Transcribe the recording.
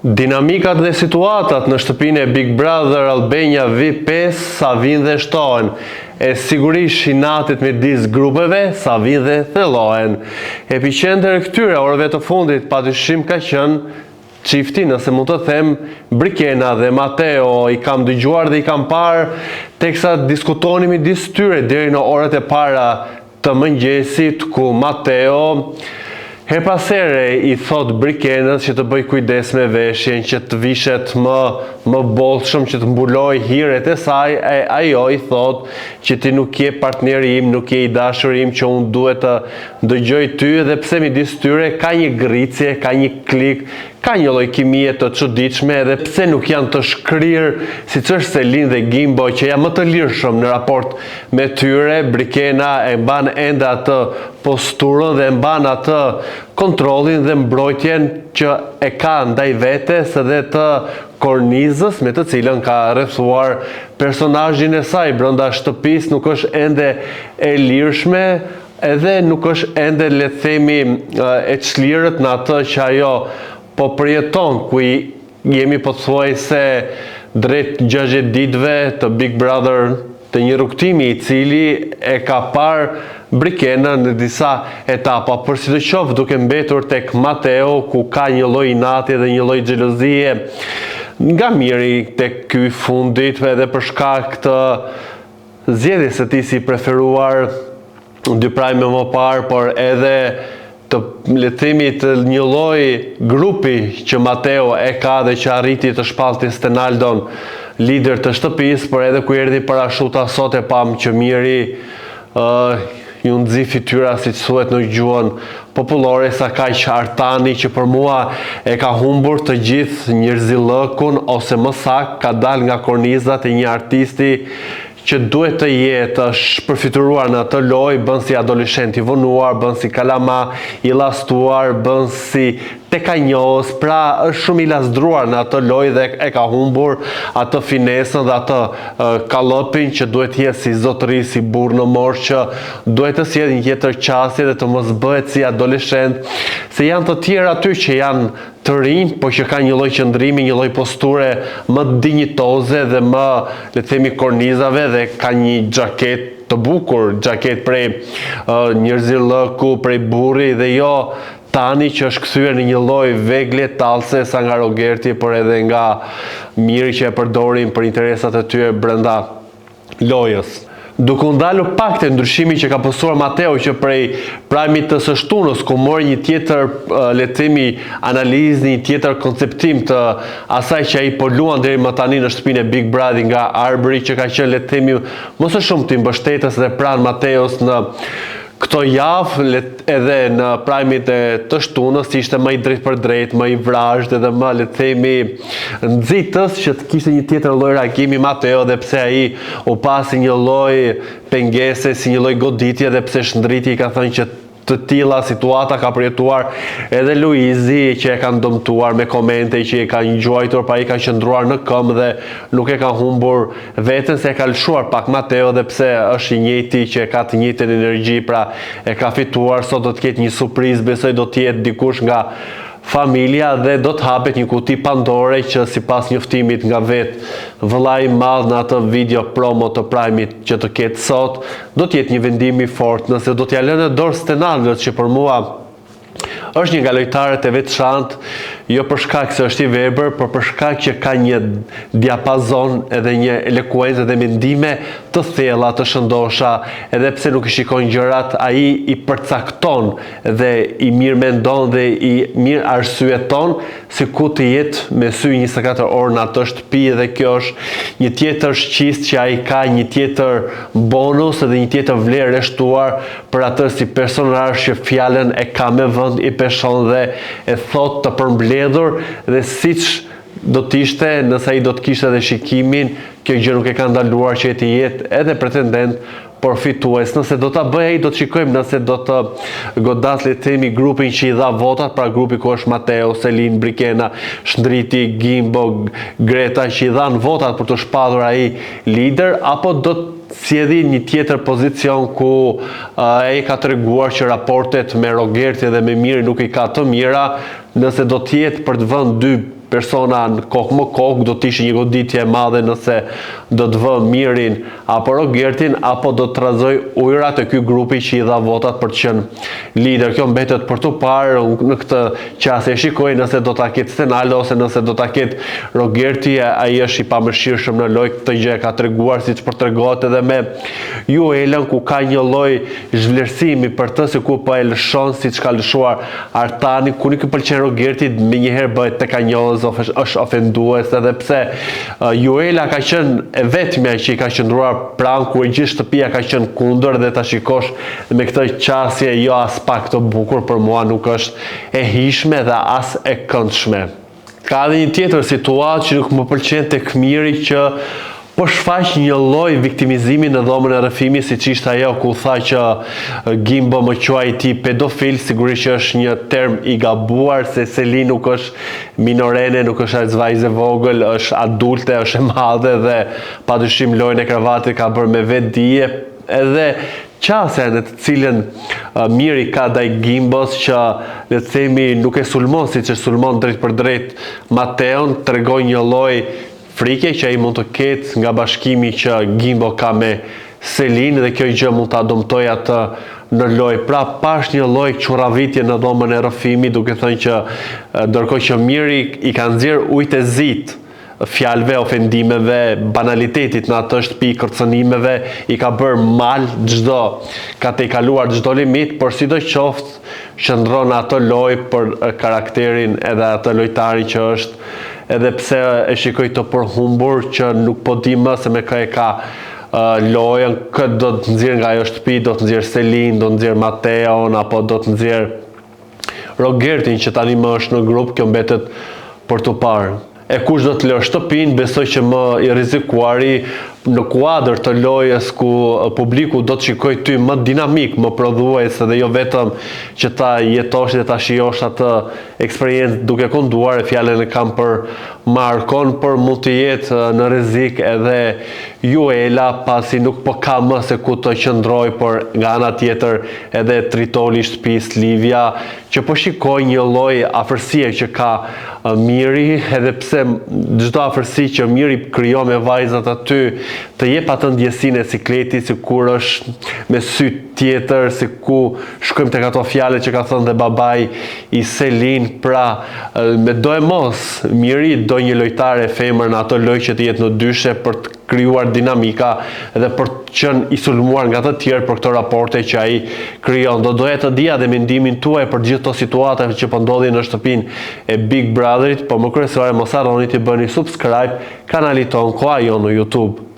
Dinamikat dhe situatat në shtëpinë e Big Brother Albania VIP5 sa vinë dhe shtohen, e sigurisht shinatit midis grupeve sa vinë dhe thellohen. Epicenter e këtyre orëve të fundit padyshim ka qenë çifti, nëse mund të them, Brikena dhe Mateo. I kam dëgjuar dhe i kam parë teksa diskutonin midis tyre deri në orët e para të mëngjesit, ku Mateo her pas here i thot Brikenës që të bëj kujdes me veshjen, që të vishet më bollshëm, që të mbuloj hiret e saj, ajo i thot që ti nuk je partneri im, nuk je i dashur im, që unë duhet të dëgjoj ty, dhe pse midis tyre ka një gricje, ka një klik, ka një lloj kimie të çuditshme, edhe pse nuk janë të shkrirë siç është Selin dhe Gimbo, që janë më të lirshëm në raport me tyre. Brikena e mban ende atë posturën dhe mban atë kontrollin dhe mbrojtjen që e ka ndaj vetes edhe të kornizës me të cilën ka rrethuar personazhin e saj brenda shtëpisë. Nuk është ende e lirshme, edhe nuk është ende, le të themi, e çlirët në atë që ajo po përjeton, ku jemi pothuajse drejt 60 ditëve të Big Brother, të një rrugtimi i cili e ka parë Brikenën në disa etapa, por sidoqoftë duke mbetur tek Mateo, ku ka një lloj inati dhe një lloj xhelozie nga miri tek ky fundit, edhe për shkak të zgjedhjes së tij si preferuar dy prajme më parë, por edhe të, le të themi, të një lloj grupi që Mateo e ka dhe që arriti të shpallti Stenaldon, lider të shtëpisë, por edhe ku erdhi parashuta sot e pam që miri ju nxi fytyra, siç thuhet në gjuhën popullore, sa kaq Artani, që për mua e ka humbur të gjithë njerëzillëkun, ose më saktë ka dalë nga kornizat e një artisti që duhet të jetë është përfituar në atë lojë, bën si adoleshent i vonuar, bën si kalama i llastuar, bën si tekanjos, pra është shumë i lasdruar në atë lojë dhe e ka humbur atë finesën dhe atë kallëpin që duhet të jetë si zotëri, si burr në moshë, që duhet të sjellë një tjetër qasje dhe të mos bëhet si adoleshent, se janë të tjerë aty që janë të rinj, po që ka një lloj qëndrimi, një lloj posture më dinjitoze dhe më, le të themi, kornizave, dhe ka një xhaket të bukur, xhaket prej njerëzillëku, prej burri, dhe jo tani që është kthyer në një lloj vegle tallse, sa nga Rogerti, por edhe nga miri që e përdorin për interesat e tyre brenda lojës. Duke u ndalur pak te ndryshimi që ka postuar Mateo, që prej prajmit të së shtunës, ku mori një tjetër, le të themi, analizë, një tjetër konceptim të asaj që ai po luan deri më tani në shtëpinë e Big Brother nga Arbëri, që ka qenë, le të themi, më së shumti mbështetës dhe pranë Mateos në këto javë, edhe në prajmit e të shtunës, ishte më i drejt për drejt, më i vrazhd, edhe më, le të themi, nxitës, që të kishte një tjetër lloj reagimi Mateo, dhe pse ai u pasi një lloj pengese, si një lloj goditje, dhe pse shndriti, i ka thënë që të tilla situata ka përjetuar edhe Luizi, që e kanë dëmtuar me komente që e kanë ngjuajtur, pa i ka qëndruar në këmbë dhe nuk e ka humbur veten, se e ka lëshuar pak Mateo, dhe pse është i njëjti që e ka të njëjtën energji, pra e ka fituar. Sot do të ketë një surprizë, besoj do të jetë dikush nga familja, dhe do të hapet një kuti Pandore, që sipas njoftimit nga vetë vëllai i madh në atë video promo të prajmit që të ketë sot, do të jetë një vendim i fortë, nëse do t'ja lënë në dorë Stenaldot, që për mua është një nga lojtarët e veçantë, jo për shkak se është i verbër, por për shkak që ka një diapazon edhe një elekuencë dhe mendime të thella, të shëndosha, edhe pse nuk i shikon gjërat, ai i përcakton dhe i mirë mendon dhe i mirë arsyeton si ku të jetë me sy 24 orë në atë shtëpi, dhe kjo është një tjetër shqist që ai ka, një tjetër bonus edhe një tjetër vlerë e shtuar për atë si personazh që fjalën e ka me vend, i peshon dhe e thot të përmbledhur, dhe siç do t'ishte nëse ai do të kishte edhe shikimin, kjo gjë nuk e ka ndaluar që të jetë edhe pretendent, por fitues. Nëse do ta bëj ai, do të shikojmë nëse do të godas, le të themi, grupin që i dha votat, pra grupi ku është Mateo, Selin, Brikena, Shndriti, Gimbo, Greta, që i dhanë votat për të shpallur ai lider, apo do të sjellë një tjetër pozicion ku ai ka treguar që raportet me Rogerti dhe me Miri nuk i ka të mira, nëse do të jetë për të vënë dy persona në kokë më kokë, do të ishte një goditje e madhe nëse do të vë Mirin apo Rogertin, apo do të trazoj ujrat e ky grupi që i dha votat për të qenë lider. Kjo mbetet për të parë në këtë qasje. Shikoj nëse do ta ketë Stenalo ose nëse do ta ketë Rogerti, ai është i pamëshirshëm në lojë. Këtë gjë ka treguar siç po tregohet edhe me Juelën, ku ka një lloj zhvlerësimi për të se ku po e lëshon siç ka lëshuar Artani, ku nuk i pëlqen Rogerti, menjëherë bëhet tekanjoz, është ofendues, edhe pse Juela ka qenë e vetmja që i ka qëndruar pranë, kur gjithë shtëpia ka qenë kundër, dhe ta shikosh me këtë qasje jo as pak të bukur, për mua nuk është e hishme dhe as e këndshme. Ka edhe një tjetër situatë që nuk më pëlqen tek Miri, që po shfaq një lloj viktimizimi në dhomën e rrëfimit, siç ishte ajo ku tha që Gimbo më quaj ti pedofil. Sigurisht që është një term i gabuar, se Selin nuk është minorene, nuk është as vajzë vogël, është adulte, është e madhe, dhe padyshim lojën e kravatit ka bërë me vetdije. Edhe qasja në të cilën Miri ka ndaj Gimbos, që le të themi nuk e sulmon siç e sulmon drejt për drejt Mateon, tregon një lloj frike që ai mund të ketë nga bashkimi që Gimbo ka me Selin, dhe kjo gjë mund ta dëmtoj atë në lojë. Pra pash një lloj çurravitje në dhomën e rrëfimit, duke thënë që ndërkohë që Miri i ka nxjerr ujët e zit fjalëve, ofendimeve, banalitetit në atë shtëpi, kërcënimeve, i ka bërë mal çdo, ka tejkaluar çdo limit, por sidoqoftë qëndron atë lojë për karakterin edhe atë lojtarin që është, edhe pse e shikoj të përhumbur që nuk po di më se me kë e ka lojën. Këtë do të nxjerr nga ajo shtëpi, do të nxjerr Selin, do të nxjerr Mateon, apo do të nxjerr Rogertin që tani më është në grup. Kjo mbetet për të parë. E kush do të lërë shtëpin, besoj që më i rrezikuari në kuadër të lojës ku publiku do të shikoj ty më dinamik, më prodhues, dhe jo vetëm që ta jetosh dhe ta shijosh atë eksperiencë duke kënduar. E fjalën e kam për Markon, por mund të jetë në rrezik edhe Juela, pasi nuk po ka më se ku të qëndroj, por nga ana tjetër edhe Tritoli shtëpis Livia, që po shikoj një lloj afërsie që ka Miri, edhe pse çdo afërsi që Miri krijon me vajzat aty të jep atë ndjesinë e sikletit, si kur është me sy tjetër, si ku shkojmë tek ato fjalë që ka thënë dhe babai i Selin. Pra me do e mos, Miri do një lojtare femër në ato lojë që të jetë në dyshe, për të krijuar dinamika dhe për të qenë i sulmuar nga të tjerë për këto raporte që ai krijon. Do doja të dija dhe mendimin tuaj për gjithë këto situata që po ndodhin në shtëpinë e Big Brotherit, por më kryesore mos harroni të bëni subscribe kanalit ton Koha Jon në YouTube.